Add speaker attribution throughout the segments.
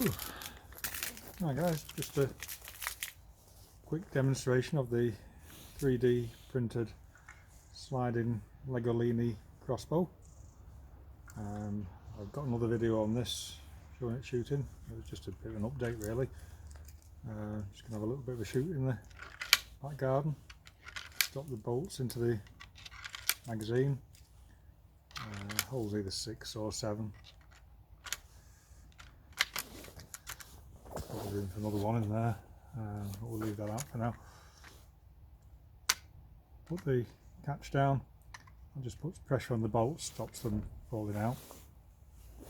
Speaker 1: Right guys, just a quick demonstration of the 3D printed sliding Legolini crossbow. I've got another video on this showing it shooting. It was just a bit of an update really. Just going to have a little bit of a shoot in the back garden. Drop the bolts into the magazine. Holes either 6 or 7. Probably room for another one in there. We'll leave that out for now. Put the catch down and just puts pressure on the bolts, stops them falling out,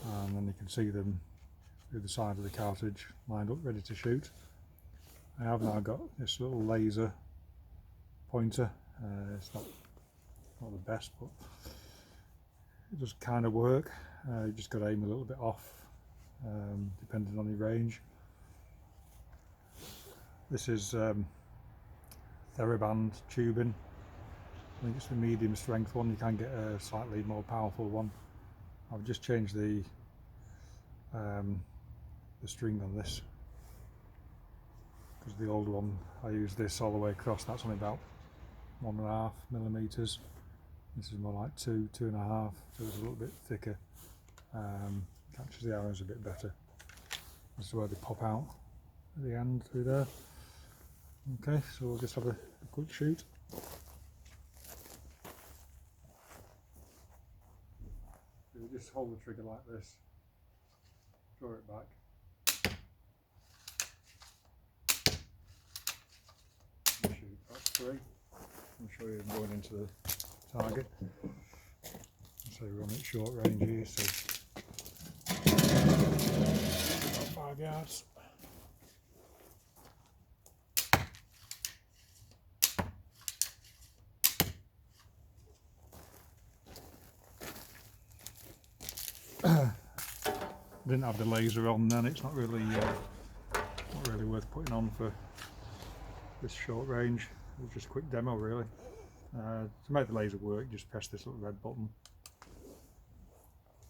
Speaker 1: and then you can see them through the side of the cartridge lined up ready to shoot. I have now got this little laser pointer. It's not the best, but it does kind of work. You just got to aim a little bit off depending on your range. This is TheraBand tubing. I think it's the medium strength one. You can get a slightly more powerful one. I've just changed the string on this, because the old one I used this all the way across. That's only about 1.5 millimeters. This is more like 2.5, so it's a little bit thicker. Catches the arrows a bit better. This is where they pop out at the end through there. Okay, so we'll just have a quick shoot. You just hold the trigger like this, draw it back, and shoot. That's 3. I'll show you going into the target. So we're on at short range here, so about 5 yards. Didn't have the laser on then. It's not really worth putting on for this short range. It was just a quick demo really. To make the laser work, just press this little red button.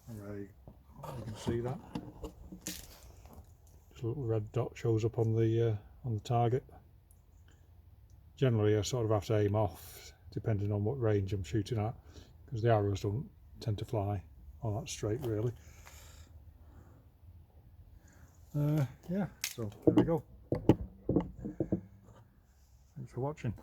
Speaker 1: And you can see that. Just a little red dot shows up on the target. Generally, I sort of have to aim off depending on what range I'm shooting at, because the arrows don't tend to fly all that straight really. Yeah, so there we go. Thanks for watching.